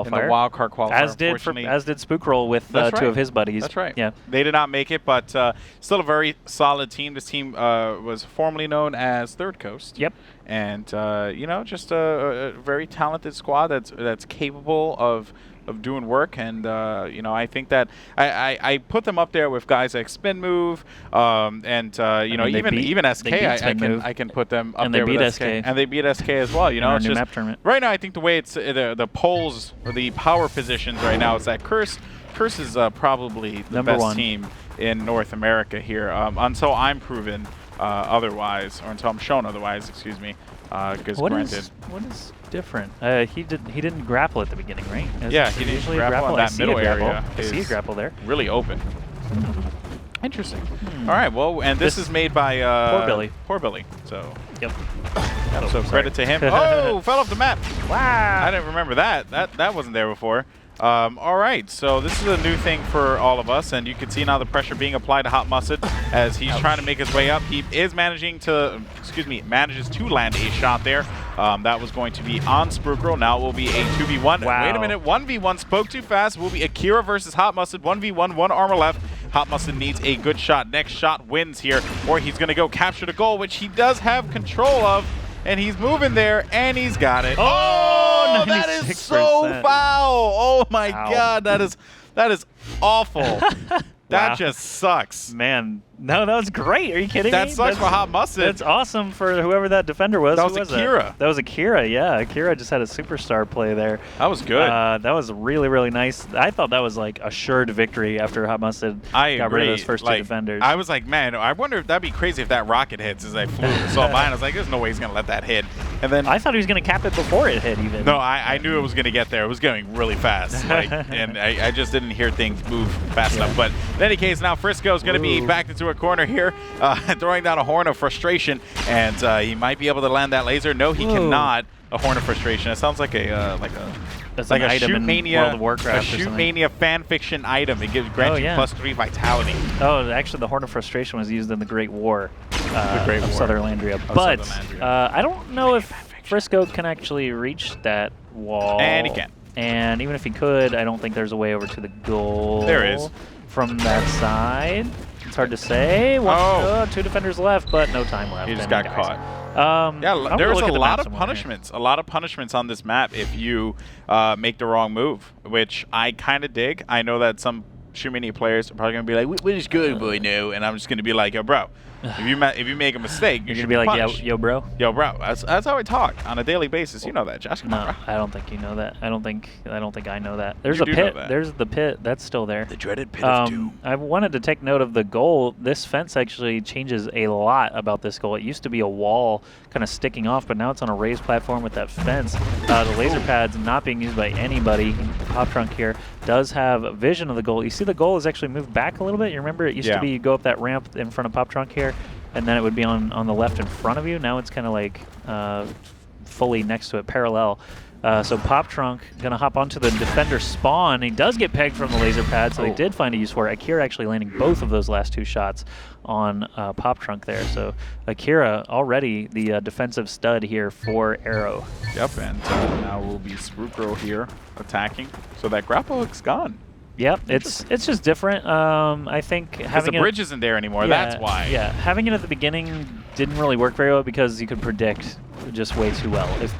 in the wild card qualifier. As did Spookroll with two of his buddies. That's right. Yeah, they did not make it, but still a very solid team. This team was formerly known as Third Coast. Yep. And you know, just a very talented squad that's capable of doing work, and you know, I think that I put them up there with guys like Spin Move, and you know, even SK, I can put them up there with SK, and they beat SK as well. You know, it's just right now I think the way it's the polls or the power positions right now is that Curse is probably the best team in North America here, until I'm proven otherwise, or until I'm shown otherwise. Excuse me. Because granted, what is different? He didn't grapple at the beginning, right? Yeah, he didn't usually grapple in that middle area. I see a grapple there. Really open. Interesting. All right, well, and this is made by Poor Billy. Poor Billy. So yep. So credit to him. Oh, fell off the map. Wow. I didn't remember that. That wasn't there before. All right, so this is a new thing for all of us, and you can see now the pressure being applied to Hot Mustard as he's trying to make his way up. He is manages to land a shot there. That was going to be on Spookroll. Now it will be a 2v1. Wow. Wait a minute, 1v1 spoke too fast. Will be Akira versus Hot Mustard. 1v1, one armor left. Hot Mustard needs a good shot. Next shot wins here, or he's going to go capture the goal, which he does have control of. And he's moving there, and he's got it. Oh, that is so foul! Oh my God, that is awful. That just sucks. Man, no, that was great. Are you kidding me? That sucks for Hot Mustard. That's awesome for whoever that defender was. That was Akira. That was Akira, yeah. Akira just had a superstar play there. That was good. That was really, really nice. I thought that was like assured victory after Hot Mustard got rid of those first two defenders. I was like, man, I wonder if that'd be crazy if that rocket hits as I flew. Saw mine. I was like, there's no way he's going to let that hit. And then I thought he was going to cap it before it hit even. No, I knew it was going to get there. It was going really fast. And I just didn't hear things move fast enough. But in any case, now Frisco's going to be backed into a corner here, throwing down a Horn of Frustration. And he might be able to land that laser. No, he cannot. A Horn of Frustration. It sounds like a Shootmania fan fiction item. It grants you +3 vitality. Oh, actually, the Horn of Frustration was used in the Great War of Sutherlandria. But I don't know if Frisco can actually reach that wall. And he can. And even if he could, I don't think there's a way over to the goal. There is. From that side. It's hard to say. Two defenders left, but no time left. He just got caught. Yeah, there's a lot of punishments. A lot of punishments on this map if you make the wrong move, which I kind of dig. I know that some Shootmania players are probably going to be like, what is good, boy, no? And I'm just going to be like, yo, bro, if you make a mistake, you should be like, yo, bro. Yo, bro. That's how I talk on a daily basis. You know that, Josh. Come on, bro. I don't think you know that. I don't think I know that. There's a pit. There's the pit. That's still there. The dreaded pit of doom. I wanted to take note of the goal. This fence actually changes a lot about this goal. It used to be a wall kind of sticking off, but now it's on a raised platform with that fence. The laser pad's not being used by anybody. Pop Trunk here does have vision of the goal. You see the goal is actually moved back a little bit. You remember it used to be you go up that ramp in front of Pop Trunk here, and then it would be on the left in front of you. Now it's kind of like fully next to it, parallel. So Pop Trunk going to hop onto the defender spawn. He does get pegged from the laser pad, so they did find a use for it. Akira actually landing both of those last two shots on Pop Trunk there. So Akira already the defensive stud here for Aero. Yep, and now will be Spookroll here attacking. So that grapple hook's gone. Yep, it's just different. I think having the bridge isn't there anymore. That's why. Yeah, having it at the beginning didn't really work very well because you could predict just way too well. If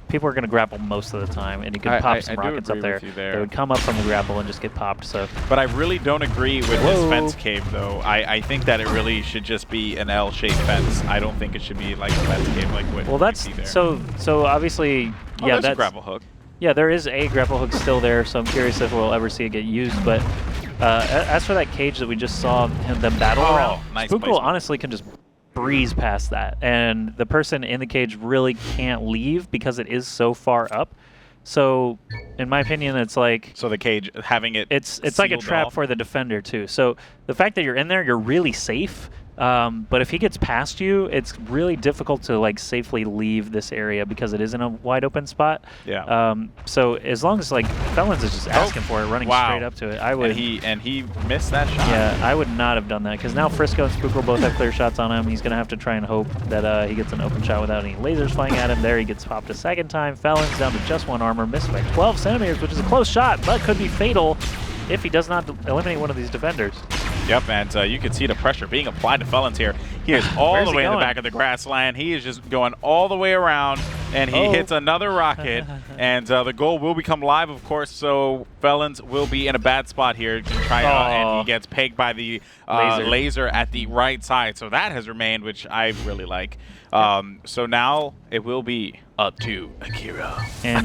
people are going to grapple most of the time, and you could pop some rockets up there. They would come up from the grapple and just get popped. So, but I really don't agree with this fence cave though. I think that it really should just be an L-shaped fence. I don't think it should be like a fence cave like what well, that's so obviously that's a grapple hook. Yeah, there is a grapple hook still there, so I'm curious if we'll ever see it get used. But as for that cage that we just saw them battle around, Spookroll honestly can just breeze past that. And the person in the cage really can't leave because it is so far up. So, in my opinion, it's like... So the cage, having it It's like a trap for the defender, too. So the fact that you're in there, you're really safe. But if he gets past you, it's really difficult to like safely leave this area because it isn't a wide open spot. Yeah. So as long as like Felons is just asking for it, running straight up to it, I would. And he missed that shot. Yeah, I would not have done that because now Frisco and Spookle both have clear shots on him. He's gonna have to try and hope that he gets an open shot without any lasers flying at him. There, he gets popped a second time. Felons down to just 1 armor, missed by 12 centimeters, which is a close shot, but could be fatal if he does not eliminate one of these defenders. Yep, and you can see the pressure being applied to Felons here. He is all the way in the back of the grassland. He is just going all the way around, and he hits another rocket, and the goal will become live, of course, so Felons will be in a bad spot here to try and he gets pegged by the laser at the right side. So that has remained, which I really like. So now it will be up to Akira. And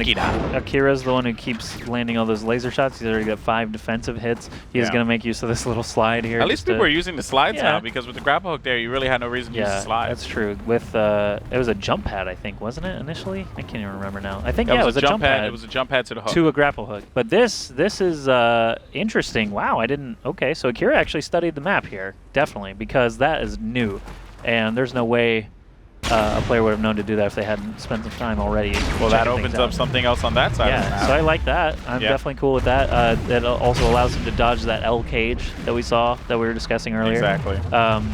Akira's the one who keeps landing all those laser shots. He's already got 5 defensive hits. He is going to make use of this little slide here. At least people are using the slides now, because with the grapple hook there, you really had no reason to use the slide. That's true. With it was a jump pad, I think, wasn't it initially? I can't even remember now. I think it was a jump pad. It was a jump pad to the hook. To a grapple hook. But this is interesting. Wow, I didn't. Okay, so Akira actually studied the map here, definitely, because that is new, and there's no way a player would have known to do that if they hadn't spent some time already. Well, that opens up something else on that side of the map. So I like that. I'm definitely cool with that. That also allows him to dodge that L cage that we saw, that we were discussing earlier. Exactly.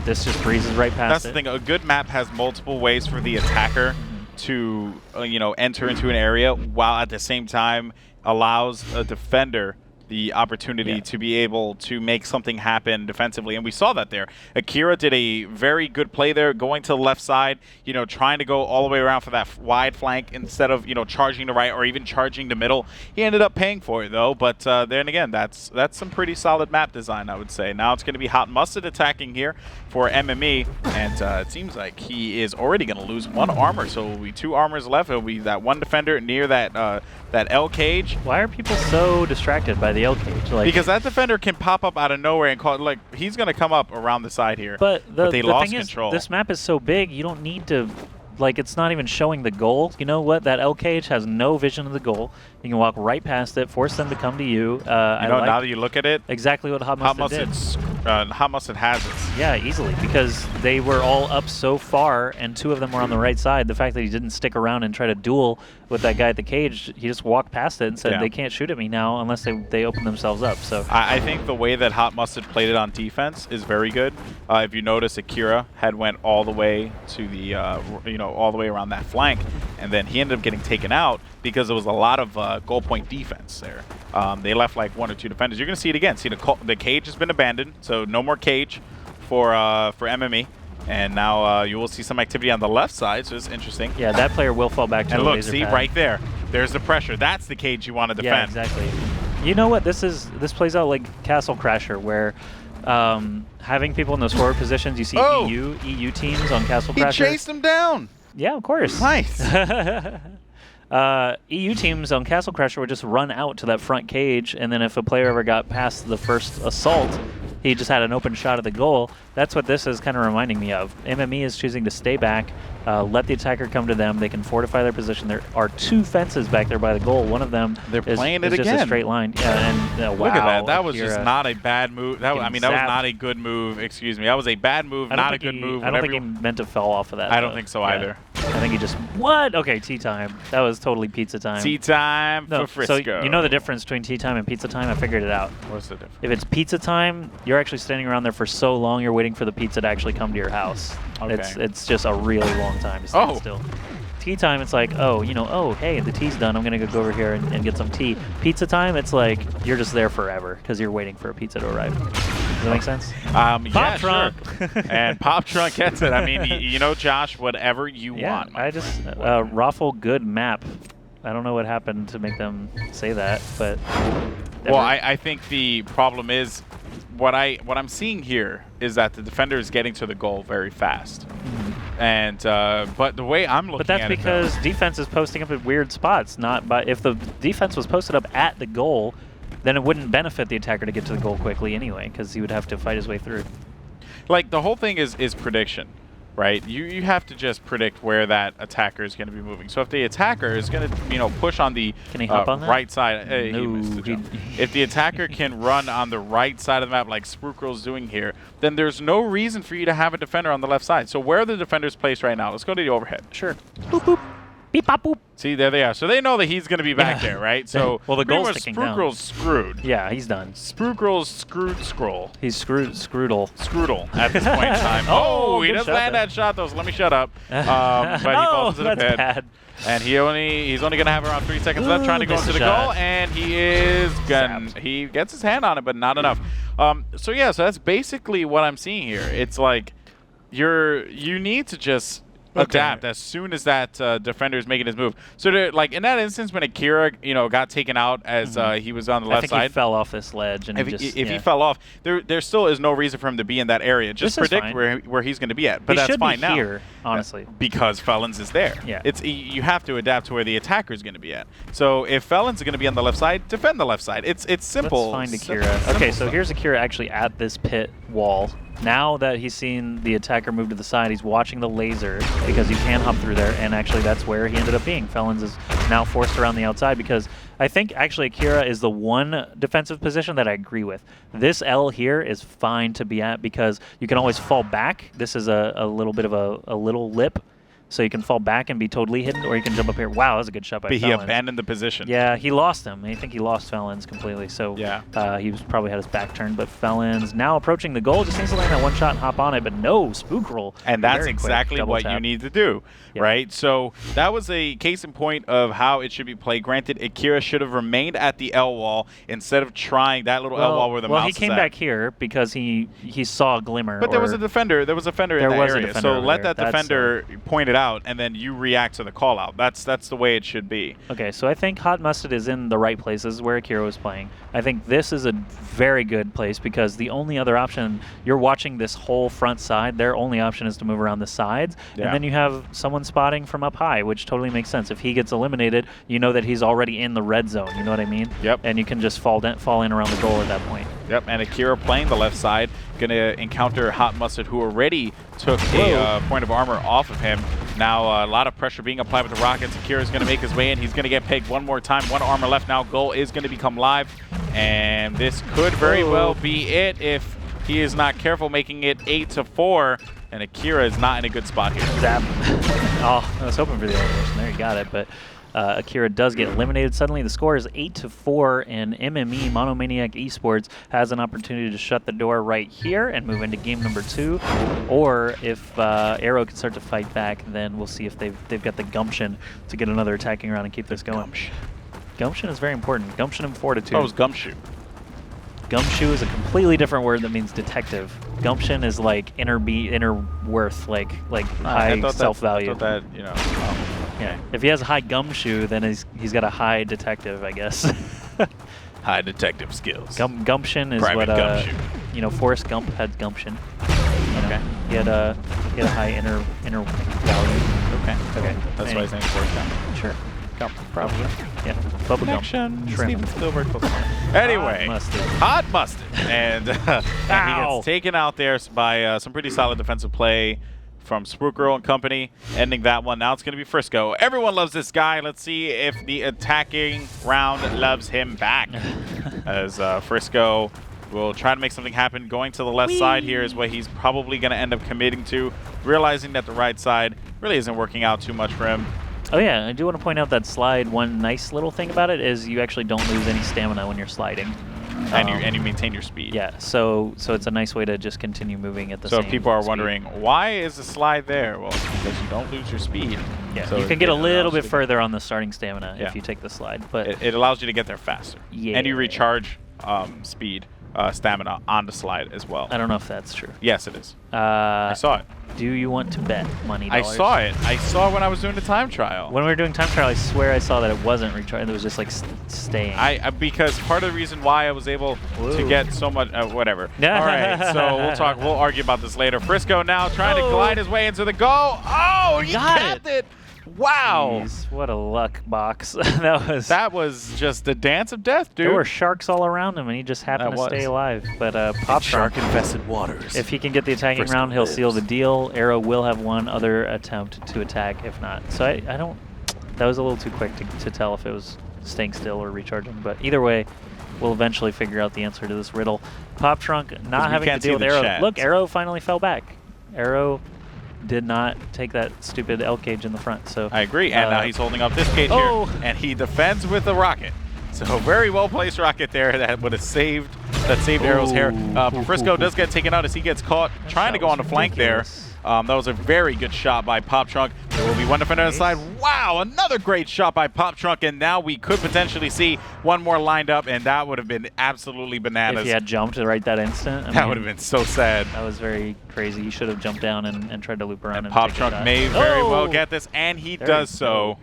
This just breezes right past That's the thing. A good map has multiple ways for the attacker to, enter into an area, while at the same time allows a defender the opportunity to be able to make something happen defensively. And we saw that there. Akira did a very good play there, going to the left side, trying to go all the way around for that wide flank instead of, charging to right or even charging to middle. He ended up paying for it, though. But then again, that's some pretty solid map design, I would say. Now it's going to be Hot Mustard attacking here for MME. And it seems like he is already going to lose 1 armor. So it will be 2 armors left. It will be that 1 defender near that L cage. Why are people so distracted by the L cage? Because that defender can pop up out of nowhere and call, he's going to come up around the side here. But they lost thing control. Is, this map is so big, you don't need to, it's not even showing the goal. You know what? That L cage has no vision of the goal. You can walk right past it, force them to come to you. Now that you look at it, exactly what Hot Mustard did. Hot Mustard has it. Yeah, easily, because they were all up so far, and 2 of them were on the right side. The fact that he didn't stick around and try to duel with that guy at the cage, he just walked past it and said, they can't shoot at me now unless they open themselves up. So I think the way that Hot Mustard played it on defense is very good. If you notice, Akira had went all the way to the, all the way around that flank, and then he ended up getting taken out because there was a lot of goal point defense there. They left like 1 or 2 defenders. You're going to see it again. See, the cage has been abandoned, so no more cage for MME. And now you will see some activity on the left side, so it's interesting. Yeah, that player will fall back to and the look, laser see, pad. Right there. There's the pressure. That's the cage you want to defend. Yeah, exactly. You know what? This plays out like Castle Crasher, where having people in those forward positions, you see EU teams on Castle Crasher. He chased him down. Yeah, of course. Nice. EU teams on Castle Crasher would just run out to that front cage, and then if a player ever got past the first assault, he just had an open shot at the goal. That's what this is kind of reminding me of. MME is choosing to stay back, let the attacker come to them. They can fortify their position. There are 2 fences back there by the goal. One of them is just a straight line. Yeah, and look at that. That was just not a bad move. That was not a good move. Excuse me. That was a bad move, not a good move. I don't think he meant to fall off of that. I don't think so either. I think he just, what? Okay, tea time. That was totally pizza time. Tea time for Frisco. So you know the difference between tea time and pizza time? I figured it out. What's the difference? If it's pizza time, you're actually standing around there for so long, you're waiting for the pizza to actually come to your house. Okay. It's just a really long time to stand still. Tea time, it's like, hey, the tea's done. I'm going to go over here and get some tea. Pizza time, it's like you're just there forever because you're waiting for a pizza to arrive. Does that make sense? Pop Trunk. Sure. And Pop Trunk gets it. I mean, Josh, whatever you want. I just, Raffle good map. I don't know what happened to make them say that, but... Well, I think the problem is, what I'm seeing here is that the defender is getting to the goal very fast. And but the way I'm looking at it, because defense is posting up at weird spots. If the defense was posted up at the goal, then it wouldn't benefit the attacker to get to the goal quickly anyway, because he would have to fight his way through. Like, the whole thing is prediction. right? You have to just predict where that attacker is going to be moving. So if the attacker is going to, push on the Can he hop on that? right side, No, he missed the jump. If the attacker can run on the right side of the map like Spookrill's doing here, then there's no reason for you to have a defender on the left side. So where are the defenders placed right now? Let's go to the overhead. Sure. Boop, boop. Beep, bop, boop. See, there they are. So they know that he's going to be back there, right? So well, the goal's ticking down. Spookrill's screwed. Yeah, he's done. Spookrill's screwed scroll. He's Scroodle. Scroodle at this point in time. Oh, he doesn't land that shot, though, so let me shut up. But he falls into the pit. Bad. And he's only going to have around 3 seconds left trying to go into the goal, and he gets his hand on it, but not enough. So that's basically what I'm seeing here. It's like you need to just adapt as soon as that defender is making his move. So, like in that instance, when Akira, got taken out as he was on the left side, he fell off this ledge, and if he fell off, there still is no reason for him to be in that area. Just predict where he's going to be at. But that's fine now. Here, honestly, because Felons is there. Yeah, you have to adapt to where the attacker is going to be at. So if Felons is going to be on the left side, defend the left side. It's simple. Let's find Akira. Okay, so here's Akira actually at this pit wall. Now that he's seen the attacker move to the side, he's watching the laser because you can hop through there, and actually that's where he ended up being. Felons is now forced around the outside because I think actually Akira is the one defensive position that I agree with. This L here is fine to be at because you can always fall back. This is a little bit of a little lip. So you can fall back and be totally hidden, or you can jump up here. Wow, that was a good shot by Felons. But he abandoned the position. Yeah, he lost him. I think he lost Felons completely. So he was probably had his back turned. But Felons now approaching the goal. Just needs to land that one shot and hop on it. But no, Spookrill. And that's exactly what you need to do, right? So that was a case in point of how it should be played. Granted, Akira should have remained at the L wall instead of trying that little L wall where the mouse is at. Well, he came back here because he saw a glimmer. But there was a defender. There was a defender in that area. So let that defender point it out, and then you react to the call out. That's the way it should be. Okay, so I think Hot Mustard is in the right places where Akira was playing. I think this is a very good place because the only other option, you're watching this whole front side, their only option is to move around the sides, and then you have someone spotting from up high, which totally makes sense. If he gets eliminated, you know that he's already in the red zone, you know what I mean? Yep. And you can just fall in around the goal at that point. Yep, and Akira playing the left side, going to encounter Hot Mustard, who already took a point of armor off of him. Now a lot of pressure being applied with the rockets. Akira is going to make his way in. He's going to get pegged one more time. One armor left now. Goal is going to become live. And this could very well be it if he is not careful, making it 8-4. And Akira is not in a good spot here. Zap. Oh, I was hoping for the elimination. There, you got it. But Akira does get eliminated suddenly. The score is 8-4, and MME, Monomaniac Esports, has an opportunity to shut the door right here and move into game number 2. Or if Aero can start to fight back, then we'll see if they've got the gumption to get another attacking round and keep this going. Gumption is very important. Gumption and fortitude. Oh, it was gumshoe. Gumshoe is a completely different word that means detective. Gumption is like inner worth, like high self-value. I thought that, Yeah. If he has a high gumshoe, then he's got a high detective, I guess. High detective skills. Gumption is Private what gumshoe. Forrest Gump had gumption. Okay. He had a high inner value. Okay. That's why his name's Forrest Gump. Sure. Gump, probably. Yeah. Bubba Connection. Gump. Shrimp. Anyway, Hot Mustard. And he gets taken out there by some pretty solid defensive play from Spookrill and company, ending that one. Now it's going to be Frisco. Everyone loves this guy. Let's see if the attacking round loves him back. As Frisco will try to make something happen. Going to the left side here is what he's probably going to end up committing to, realizing that the right side really isn't working out too much for him. Oh yeah, I do want to point out that slide. One nice little thing about it is you actually don't lose any stamina when you're sliding. And you maintain your speed. Yeah, so it's a nice way to just continue moving at the same speed. So if people are speed. wondering, why is the slide there? Well, it's because you don't lose your speed. Yeah, so you can get a little bit further on the starting stamina if you take the slide. But it allows you to get there faster. Yeah. And you recharge stamina on the slide as well. I don't know if that's true. Yes, it is. I saw it. Do you want to bet money I dollars? saw it. I saw it when I was doing the time trial. When we were doing time trial, I swear I saw that it wasn't recharged. It was just like staying. Because part of the reason why I was able to get so much, whatever. All right, so we'll argue about this later. Frisco now trying to glide his way into the goal. Oh, he capped it. Wow. Jeez, what a luck box. That was just the dance of death, dude. There were sharks all around him, and he just happened to stay alive. But Pop shark-infested waters. If he can get the attacking round, he'll seal the deal. Aero will have one other attempt to attack, if not. So I don't. That was a little too quick to tell if it was staying still or recharging. But either way, we'll eventually figure out the answer to this riddle. Pop Trunk not having to deal with Aero. Chat. Look, Aero finally fell back. Aero did not take that stupid L cage in the front. So I agree, and now he's holding up this cage here, and he defends with the rocket. So very well placed rocket there that would have saved Aero's hair. Frisco does get taken out as he gets caught trying to go on the flank there. That was a very good shot by Pop Trunk. There will be one defender on the side. Wow, another great shot by Pop Trunk, and now we could potentially see one more lined up, and that would have been absolutely bananas. If he had jumped right that instant. That would have been so sad. That was very crazy. He should have jumped down and tried to loop around. And Pop Trunk may very well get this, and he does so.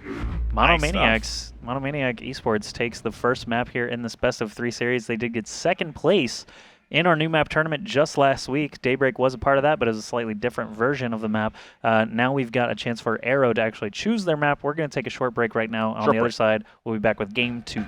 Monomaniacs. Monomaniac Esports takes the first map here in this best of 3 series. They did get second place in our new map tournament just last week. Daybreak was a part of that, but it was a slightly different version of the map. Now we've got a chance for Aero to actually choose their map. We're going to take a short break right now. On the other side, we'll be back with Game 2.